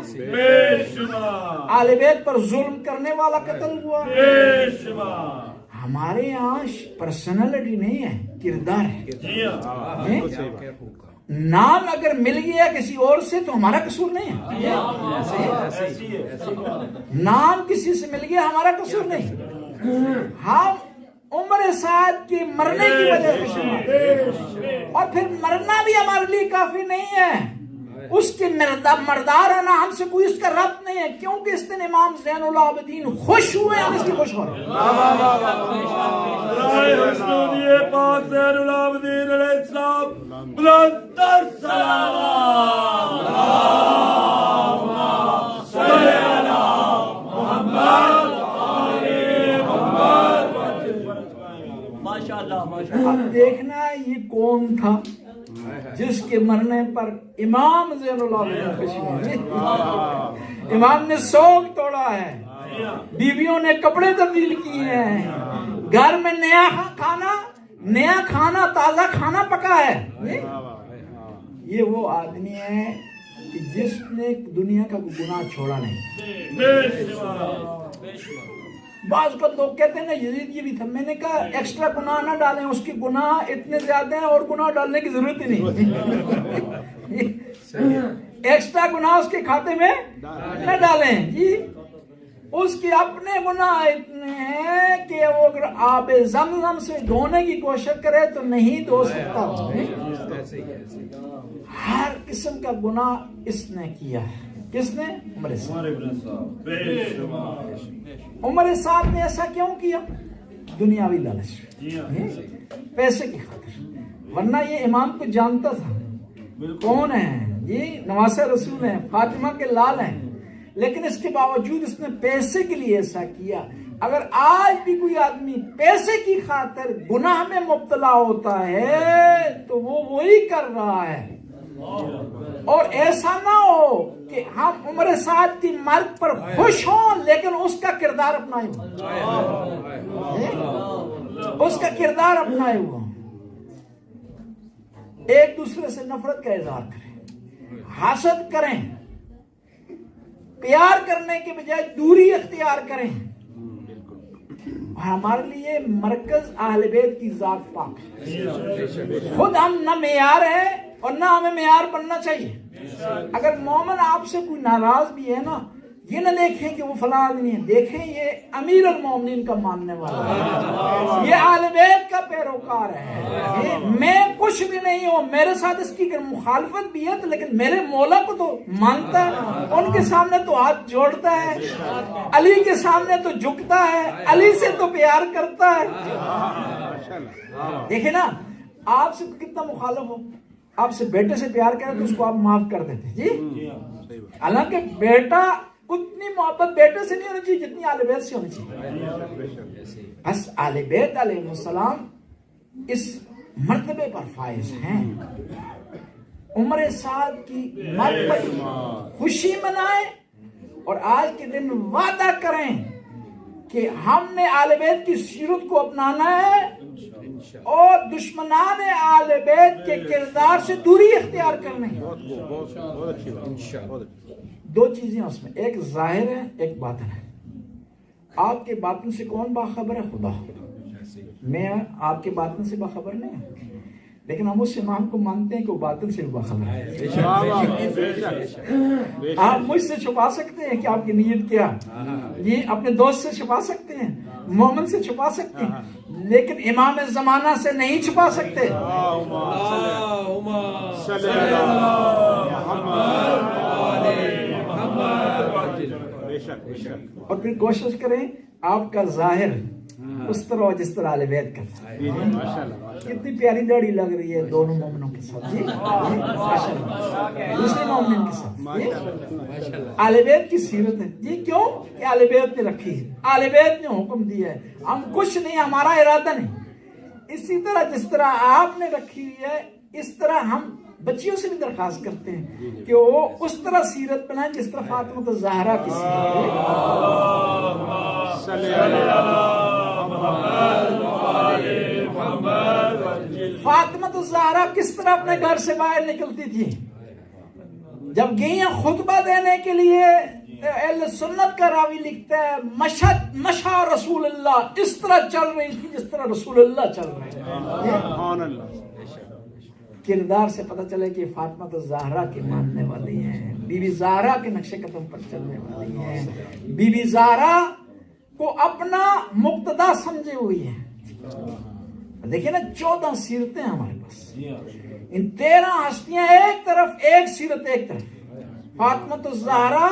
آل بیت پر ظلم کرنے والا قتل ہوا۔ ہمارے یہاں پرسنالٹی نہیں ہے، کردار ہے۔ نام اگر مل گیا کسی اور سے تو ہمارا قصور نہیں ہے، نام کسی سے مل گیا ہمارا قصور نہیں۔ ہم عمر سعد کے مرنے کی وجہ سے، اور پھر مرنا بھی ہمارے لیے کافی نہیں ہے، اس کے مردار ہونا ہم سے کوئی اس کا ربط نہیں ہے، کیونکہ اس دن امام زین العابدین خوش ہوئے، ہم اس کی خوش ہو رہے ہیں۔ پاک زین العابدین علیہ السلام بلند تر سلام، صلی اللہ محمد اب دیکھنا یہ کون تھا جس کے مرنے پر امام زین العابدین خوشی ہوئی۔ امام نے سوگ توڑا ہے، بیویوں نے کپڑے تبدیل کیے ہیں، گھر میں نیا کھانا تازہ کھانا پکا ہے۔ یہ وہ آدمی ہے کہ جس نے دنیا کا گناہ چھوڑا نہیں۔ بعض کو لوگ کہتے ہیں نا یزید یہ بھی تھا، میں نے کہا ایکسٹرا گناہ نہ ڈالیں، اس کی گناہ اتنے زیادہ ہیں اور گناہ ڈالنے کی ضرورت ہی نہیں، ایکسٹرا گناہ اس کے کھاتے میں نہ ڈالیں جی۔ اس کے اپنے گناہ اتنے ہیں کہ وہ اگر آب زمزم سے دھونے کی کوشش کرے تو نہیں دھو سکتا۔ ہر قسم کا گناہ اس نے کیا ہے، کس نے؟ عمر سعد۔ عمر سعد نے ایسا کیوں کیا؟ دنیاوی لالچ، پیسے کی خاطر، ورنہ یہ امام کو جانتا تھا کون ہے، یہ نواسہ رسول ہیں، فاطمہ کے لال ہیں، لیکن اس کے باوجود اس نے پیسے کے لیے ایسا کیا۔ اگر آج بھی کوئی آدمی پیسے کی خاطر گناہ میں مبتلا ہوتا ہے تو وہ وہی کر رہا ہے، اور ایسا نہ ہو کہ ہم عمر سعد کی مرگ پر خوش ہوں لیکن اس کا کردار اپنائے ہوا، اس کا کردار اپنائے ہوا۔ ایک دوسرے سے نفرت کا اظہار کریں، حسد کریں، پیار کرنے کے بجائے دوری اختیار کریں۔ ہمارے لیے مرکز اہل بیت کی ذات پاک ہے، خود ہم نہ معیار ہیں اور نہ ہمیں معیار بننا چاہیے۔ اگر مومن آپ سے کوئی ناراض بھی ہے نا، یہ نہ دیکھیں کہ وہ فلاں آدمی ہے، دیکھیں یہ امیر المومنین کا ماننے والا ہے، یہ اہل بیت کا پیروکار ہے، میں کچھ بھی نہیں ہوں، میرے ساتھ اس کی مخالفت بھی ہے تو لیکن میرے مولا کو تو مانتا ہے، ان کے سامنے تو ہاتھ جوڑتا ہے، علی کے سامنے تو جھکتا ہے، علی سے تو پیار کرتا ہے۔ دیکھیں نا، آپ سے کتنا مخالف ہو، آپ سے بیٹے سے پیار کرے تو اس کو آپ معاف کر دیتے جی، حالانکہ بیٹا اتنی محبت بیٹے سے نہیں ہونی چاہیے جتنی آل بیت سے ہونی چاہیے۔ بس آل بیت علیہ السلام اس مرتبے پر فائز ہیں۔ عمر سعد کی مرگ پر خوشی منائیں اور آج کے دن وعدہ کریں کہ ہم نے آل بیت کی سیرت کو اپنانا ہے اور دشمنان آل بیت کے کردار سے دوری اختیار کرنے. بہت اچھی بات. دو چیزیں اس میں، ایک ظاہر ہے ایک باطن ہے. آپ کے باطن سے کون باخبر ہے؟ خدا. میں آپ کے باطن سے باخبر نہیں ہوں، لیکن ہم اس امام کو مانتے ہیں کہ وہ باطن سے بھی باخبر ہے. آپ مجھ سے چھپا سکتے ہیں کہ آپ کی نیت کیا، یہ اپنے دوست سے چھپا سکتے ہیں، مومن سے چھپا سکتے ہیں، لیکن امام زمانہ سے نہیں چھپا سکتے. اور پھر کوشش کریں آپ کا ظاہر اس طرح جس طرح اہل بیت کا تھا. کتنی پیاری داڑھی لگ رہی ہے دونوں مومنوں کے ساتھ جی، دوسرے مومن کے ساتھ. اہل بیت کی سیرت ہے جی. کیوں کہ اہل بیت نے رکھی ہے، اہل بیت نے حکم دیا ہے. ہم کچھ نہیں، ہمارا ارادہ نہیں. اسی طرح جس طرح آپ نے رکھی ہوئی ہے، اس طرح ہم بچیوں سے بھی درخواست کرتے ہیں کہ وہ اس طرح سیرت بنائیں جس طرح فاطمہ الزہرا کی سیرت ہے. فاطمہ الزہرا کس طرح اپنے گھر سے باہر نکلتی تھی؟ جب گئی خطبہ دینے کے لیے، اہل سنت کا راوی لکھتا ہے مشا رسول اللہ، اس طرح چل رہی تھی جس طرح رسول اللہ چل رہے ہیں. کردار سے پتہ چلے کہ فاطمہ الزہرا کی ماننے والی ہیں، بی بی زہرا کے نقش قدم پر چلنے والی ہیں، بی بی زہرا کو اپنا مقتدا سمجھے ہوئی ہیں. دیکھیں نا 14 سیرتیں ہمارے پاس، ان 13 ہستیاں ایک طرف، ایک سیرت ایک طرف. فاطمہ الزہرا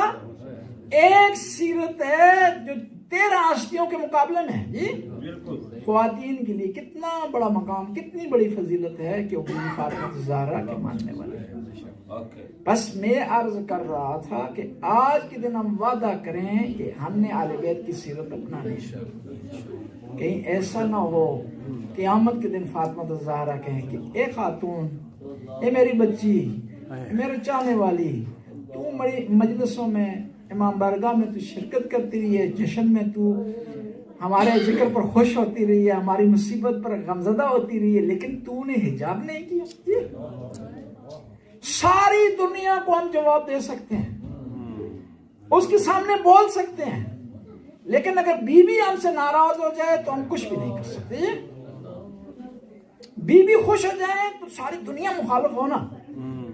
ایک سیرت ہے جو 13 ہستیوں کے مقابلے میں ہے جی. خواتین کے لیے کتنا بڑا مقام، کتنی بڑی فضیلت ہے کہ وہ فاطمہ الزہرا کے ماننے والے ہیں. بس میں عرض کر رہا تھا کہ آج کے دن ہم وعدہ کریں کہ ہم نے اہل بیت کی سیرت اپنانی ہے. کہیں ایسا نہ ہو قیامت کے دن فاطمہ الزہرا کہیں کہ اے خاتون، اے میری بچی، میرے چاہنے والی، تو میری مجلسوں میں، امام بارگاہ میں تو شرکت کرتی رہی ہے، جشن میں تو ہمارے ذکر پر خوش ہوتی رہی ہے، ہماری مصیبت پر غمزدہ ہوتی رہی ہے، لیکن تو نے حجاب نہیں کیا. ساری دنیا کو ہم جواب دے سکتے ہیں، اس کے سامنے بول سکتے ہیں، لیکن اگر بی بی ہم سے ناراض ہو جائے تو ہم کچھ بھی نہیں کر سکتے. بی بی خوش ہو جائے تو ساری دنیا مخالف ہونا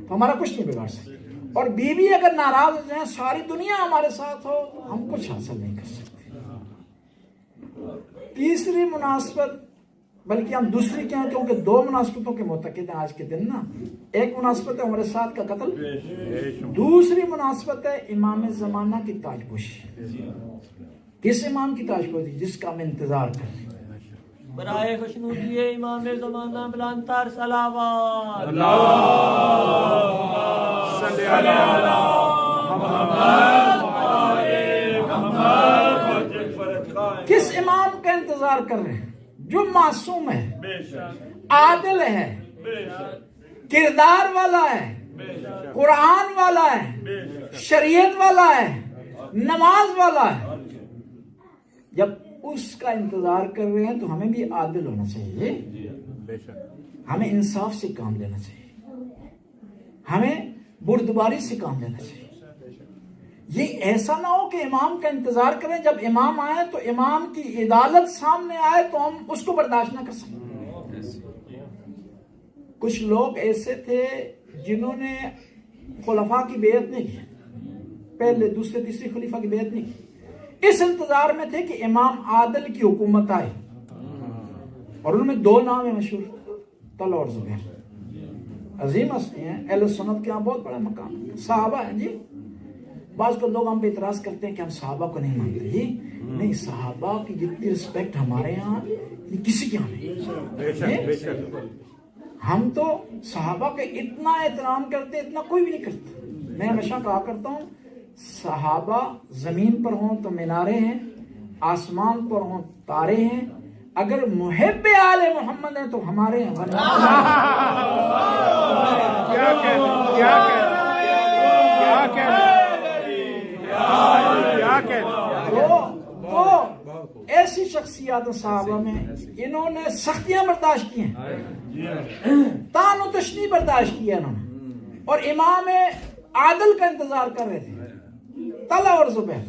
تو ہمارا کچھ نہیں بگاڑ سکتے، اور بی بی اگر ناراض ہو جائیں، ساری دنیا ہمارے ساتھ ہو، ہم کچھ حاصل نہیں کر سکتے. تیسری مناسبت، بلکہ ہم دوسری کیا، کیونکہ 2 مناسبتوں کے معتقد ہیں آج کے دن نا. ایک مناسبت ہے عمر سعد کا قتل، دوسری مناسبت ہے امام زمانہ کی تاج پوشی. کس امام کی تاج پوشی؟ جس کا ہم انتظار کر رہے ہیں. برائے خوشنودی امام زمانہ بلند تر صلوات. کس امام کا انتظار کر رہے ہیں؟ جو معصوم ہے، عادل ہے، کردار والا ہے، قرآن والا ہے، شریعت والا ہے، نماز والا ہے. جب اس کا انتظار کر رہے ہیں تو ہمیں بھی عادل ہونا چاہیے، ہمیں انصاف سے کام لینا چاہیے، ہمیں بردباری سے کام لینا چاہیے. یہ ایسا نہ ہو کہ امام کا انتظار کریں، جب امام آئے تو امام کی عدالت سامنے آئے تو ہم اس کو برداشت نہ کر سکیں. کچھ لوگ ایسے تھے جنہوں نے خلفاء کی بیعت نہیں کی، پہلے دوسرے تیسری خلیفہ کی بیعت نہیں کی، اس انتظار میں تھے کہ امام عادل کی حکومت آئے. اور ان میں 2 نام ہیں مشہور، طلحہ اور زبیر. عظیم ہستی ہیں، اہل سنت کے یہاں بہت بڑا مقام ہے، صحابہ ہیں جی. بعض کو لوگ ہم پہ اعتراض کرتے ہیں کہ ہم صحابہ کو نہیں مانتے. جی نہیں، صحابہ کی جتنی رسپیکٹ ہمارے یہاں کسی کے یہاں نہیں. ہم تو صحابہ کے اتنا احترام کرتے، اتنا کوئی بھی نہیں کرتا. میں ہمیشہ کہا کرتا ہوں، صحابہ زمین پر ہوں تو مینارے ہیں، آسمان پر ہوں تارے ہیں، اگر محب آل محمد ہیں تو ہمارے ہیں. تو ایسی ایسی شخصیات صحابہ میں انہوں نے سختیاں برداشت کی ہیں، تان و تشنی برداشت کیا انہوں نے، اور امام عادل کا انتظار کر رہے تھے، طلحہ اور زبیر.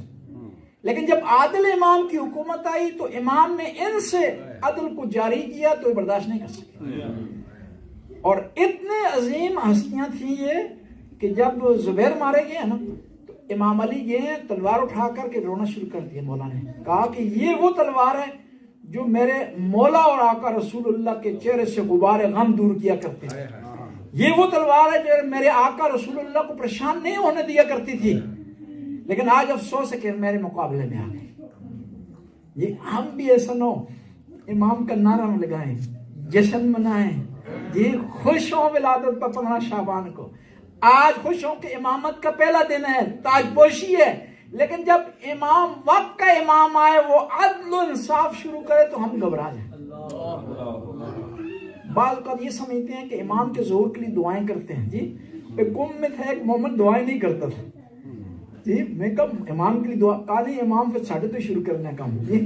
لیکن جب عادل امام کی حکومت آئی تو امام نے ان سے عدل کو جاری کیا تو یہ برداشت نہیں کر سکے. اور اتنے عظیم ہستیاں تھیں یہ کہ جب زبیر مارے گئے نا تو امام علی گئے تلوار اٹھا کر کے رونا شروع کر دیا. مولا نے کہا کہ یہ وہ تلوار ہے جو میرے مولا اور آقا رسول اللہ کے چہرے سے غبار غم دور کیا کرتے تھے. یہ وہ تلوار ہے جو میرے آقا رسول اللہ کو پریشان نہیں ہونے دیا کرتی تھی، لیکن آج افسوس ہے کہ میرے مقابلے میں آ گئی. یہ ہم بھی ایسا نہ ہو امام کا نعرہ لگائیں، جشن منائیں، یہ خوش ہوں ولادت پر 15 شعبان کو. آج خوش ہوں کہ امامت کا پہلا دن ہے، تاج پوشی ہے، لیکن جب امام وقت کا امام آئے وہ عدل و انصاف شروع کرے تو ہم گھبرا جائیں. بعض اوقات یہ سمجھتے ہیں کہ امام کے ظہور کے لیے دعائیں کرتے ہیں. جی ایک قوم میں تھا، ایک مومن دعائیں نہیں کرتا تھا. جی میں کب امام کے لیے دعا کہا نہیں، امام پھر 2:30 شروع کرنا کام. جی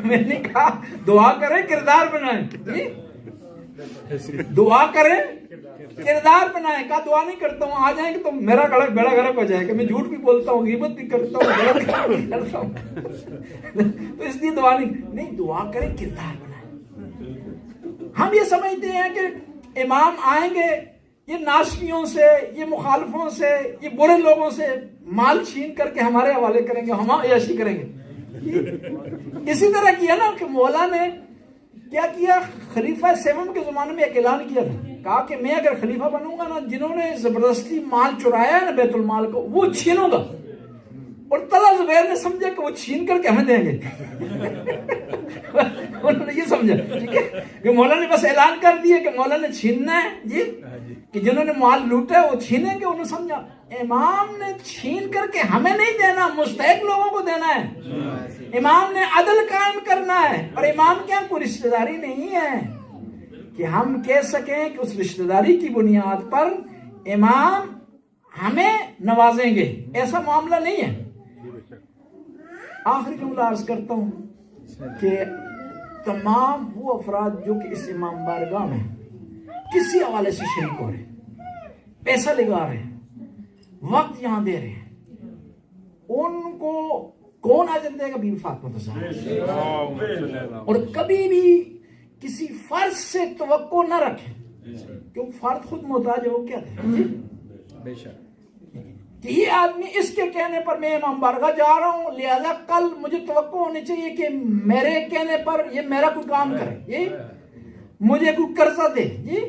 میں نے کہا دعا کریں کردار بنائیں. جی دعا کریں کردار بنائیں. کہا دعا نہیں کرتا ہوں، آ جائیں گے تو میرا بیڑا غرق ہو جائے گا، میں جھوٹ بھی بولتا ہوں، غیبت بھی کرتا ہوں، غلط کام بھی کرتا ہوں. تو اس لیے دعا نہیں، دعا کریں کردار بنائیں. ہم یہ سمجھتے ہیں کہ امام آئیں گے یہ ناشیوں سے، یہ مخالفوں سے، یہ برے لوگوں سے مال چھین کر کے ہمارے حوالے کریں گے، ہم عیاشی کریں گے. اسی طرح کیا نا کہ مولا نے کیا کیا، خلیفہ 7 کے زمانے میں ایک اعلان کیا تھا، کہا کہ میں اگر خلیفہ بنوں گا نا، جنہوں نے زبردستی مال چرایا ہے نا بیت المال کو، وہ چھینوں گا. اور طلحہ زبیر نے سمجھا کہ وہ چھین کر کے ہمیں دیں گے. انہوں نے یہ سمجھا ٹھیک ہے کہ مولا نے بس اعلان کر دیا کہ مولا نے چھیننا ہے. جی کہ جنہوں نے مال لوٹا ہے وہ چھینیں گے. انہوں نے سمجھا امام نے چھین کر کے ہمیں نہیں دینا، مستحق لوگوں کو دینا ہے. امام نے عدل قائم کرنا ہے. اور امام کیا کوئی رشتہ داری نہیں ہے کہ ہم کہہ سکیں کہ اس رشتہ داری کی بنیاد پر امام ہمیں نوازیں گے، ایسا معاملہ نہیں ہے. آخری جملہ عرض کرتا ہوں کہ تمام وہ افراد جو کہ اس امام بارگاہ میں کسی حوالے سے شریک ہو رہے ہیں، پیسہ لگا رہے ہیں، وقت یہاں دے رہے ہیں، ان کو کون اجر دے گا؟ بیوی فاطمہ زہرا. اور کبھی بھی کسی فرد سے توقع نہ رکھیں، کیونکہ فرد خود محتاج ہے. وہ کیا ہے بے شک کہ یہ آدمی اس کے کہنے پر میں امام بارگاہ جا رہا ہوں، لہذا کل مجھے توقع ہونی چاہیے کہ میرے کہنے پر یہ میرا کوئی کام کرے، یہ مجھے کوئی قرضہ دے، جی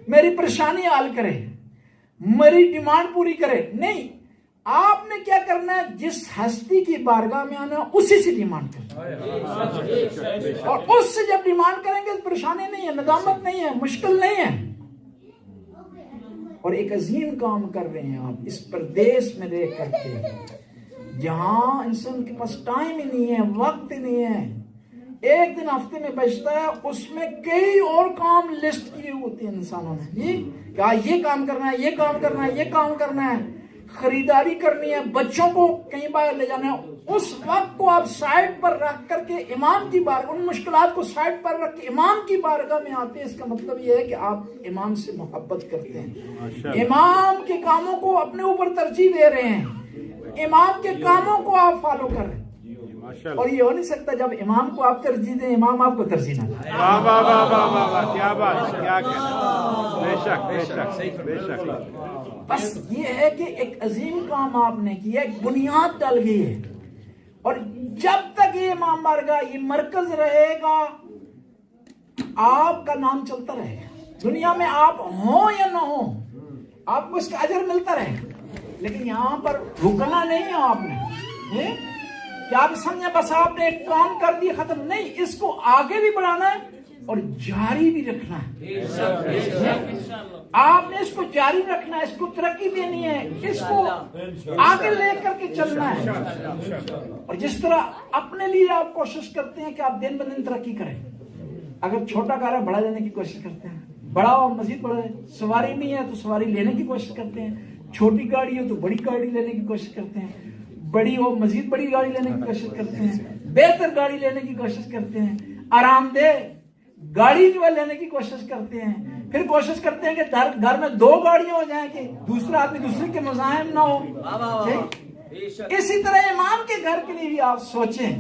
میری پریشانی حل کرے، میری ڈیمانڈ پوری کرے. نہیں، آپ نے کیا کرنا ہے؟ جس ہستی کی بارگاہ میں آنا اسی سے ڈیمانڈ کرنا. اور اس سے جب ڈیمانڈ کریں گے تو پریشانی نہیں ہے، ندامت نہیں ہے، مشکل نہیں ہے. اور ایک عظیم کام کر رہے ہیں آپ اس پردیس میں رہ کر کے، جہاں انسان کے پاس ٹائم ہی نہیں ہے، وقت ہی نہیں ہے. ایک دن ہفتے میں بچتا ہے، اس میں کئی اور کام لسٹ کیے ہوتے ہیں انسانوں نے. جی کیا یہ کام کرنا ہے، یہ کام کرنا ہے، یہ کام کرنا ہے، خریداری کرنی ہے، بچوں کو کہیں باہر لے جانا ہے. اس وقت کو آپ سائڈ پر رکھ کر کے امام کی بارگاہ، ان مشکلات کو سائڈ پر رکھ کے امام کی بارگاہ میں آتے ہیں. اس کا مطلب یہ ہے کہ آپ امام سے محبت کرتے ہیں، امام کے کاموں کو اپنے اوپر ترجیح دے رہے ہیں، امام کے کاموں کو آپ فالو کر رہے ہیں. اور یہ ہو نہیں سکتا جب امام کو آپ ترجیح دیں امام آپ کو ترجیح نہ دیں. واہ واہ واہ واہ واہ واہ، کیا بات، کیا کہنا. بے شک بے شک بے شک. بس یہ ہے کہ ایک عظیم کام آپ نے کیا، ایک بنیاد ڈال گئی ہے. اور جب تک یہ امام بارگاہ یہ مرکز رہے گا آپ کا نام چلتا رہے گا. دنیا میں آپ ہوں یا نہ ہوں آپ کو اس کا اجر ملتا رہے گا. لیکن یہاں پر رکنا نہیں ہے آپ نے کہ آپ سمجھیں بس آپ نے ایک کام کر دی ختم. نہیں، اس کو آگے بھی بڑھانا ہے اور جاری بھی رکھنا ہے. آپ نے اس کو جاری رکھنا ہے، اس کو ترقی دینی ہے، اس کو آگے لے کر کے چلنا ہے. اور جس طرح اپنے لیے آپ کوشش کرتے ہیں کہ آپ دن بدن ترقی کریں. اگر چھوٹا کار ہے بڑا لینے کی کوشش کرتے ہیں، بڑا ہو مزید بڑا ہے. سواری نہیں ہے تو سواری لینے کی کوشش کرتے ہیں، چھوٹی گاڑی ہو تو بڑی گاڑی لینے کی کوشش کرتے ہیں. بڑی ہو مزید بڑی گاڑی لینے کی کوشش کرتے ہیں, بہتر گاڑی لینے کی کوشش کرتے ہیں, آرام دہ گاڑی جو ہے لینے کی کوشش کرتے ہیں, پھر کوشش کرتے ہیں کہ گھر میں 2 گاڑیاں ہو جائیں کہ دوسرا آدمی دوسرے کے مزاحم نہ ہو. اسی طرح امام کے گھر کے لیے بھی آپ سوچیں,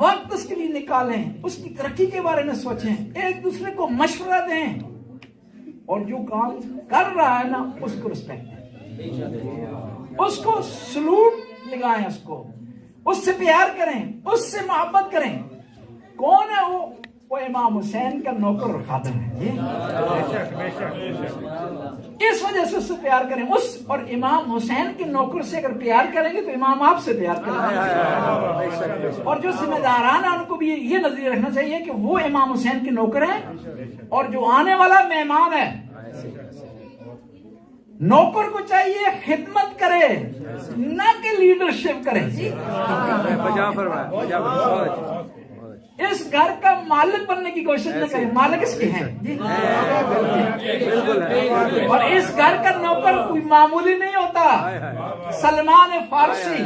وقت اس کے لیے نکالیں, اس کی ترقی کے بارے میں سوچیں, ایک دوسرے کو مشورہ دیں, اور جو کام کر رہا ہے نا اس کو رسپیکٹ دیں, اس کو سلوٹ لگائیں, اس سے پیار کریں, اس سے محبت کریں. کون ہے وہ امام حسین کا نوکر اور خادم ہے. اس وجہ سے اس سے پیار کریں. اور امام حسین کے نوکر سے اگر پیار کریں گے تو امام آپ سے پیار کریں گے. اور جو ذمہ داران ہیں ان کو بھی یہ نظریہ رکھنا چاہیے کہ وہ امام حسین کے نوکر ہیں, اور جو آنے والا مہمان ہے نوکر کو چاہیے خدمت کرے, نہ کہ لیڈرشپ کرے. اس گھر کا مالک بننے کی کوشش نہ کریں, مالک اس کے ہیں جی. اور اس گھر کا نوکر کوئی معمولی نہیں ہوتا. سلمان فارسی,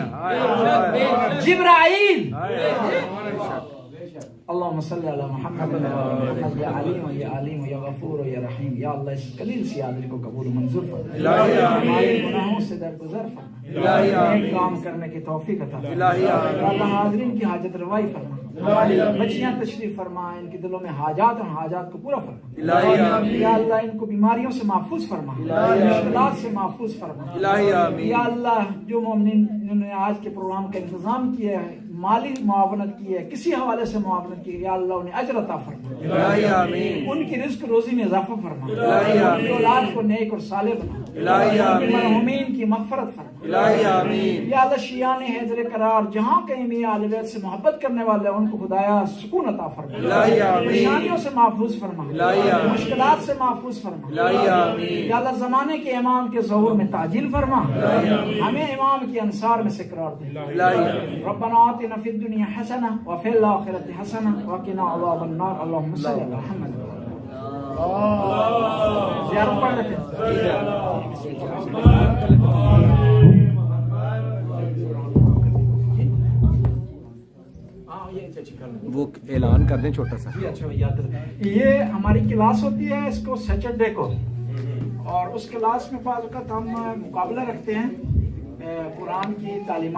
جبرائیل, اللہم صلی علی محمد یا علیم یا علیم یا غفور یا رحیم. یا اللہ اس قلیل سی حاضری کو قبول منظور فرما, ہمارے گناہوں سے درگزر فرما, ایک کام کرنے کی توفیق عطا فرما. یا اللہ حاضرین کی حاجت روائی فرما, ہماری بچیاں تشریف فرما, ان کے دلوں میں حاجات اور حاجات کو پورا فرما. یا اللہ ان کو بیماریوں سے محفوظ فرما, مشکلات سے محفوظ فرما. یا اللہ جو مومنین جنہوں نے آج کے پروگرام کا انتظام کیا ہے, مالی معاونت کی ہے, کسی حوالے سے معاونت کی ہے, یا اللہ انہیں اجر عطا فرما, ان کی رزق روزی میں اضافہ فرما, ان کی اولاد کو نیک اور صالح بنا, مرحومین کی مغفرت فرما. یا اللہ شیعان حیدر قرار جہاں کہیں بھی اہل بیت سے محبت کرنے والے ان کو خدایا سکون عطا فرما, پریشانیوں سے محفوظ فرما, مشکلات سے محفوظ فرما. یا اللہ زمانے کے امام کے ظہور میں تعجیل فرما, ہمیں امام کے انصار میں سے قرار دے. ربنا آتنا فی الدنیا حسنہ وفی الآخرۃ حسنہ وقنا عذاب النار. اللہم صلی علی محمد. زیارت پڑھ لیتے وہ اعلان کر دیں چھوٹا سا. یہ ہماری کلاس ہوتی ہے اس کو سیٹرڈے کو, اور اس کلاس میں بعض اوقات ہم مقابلہ رکھتے ہیں قرآن کی تعلیمات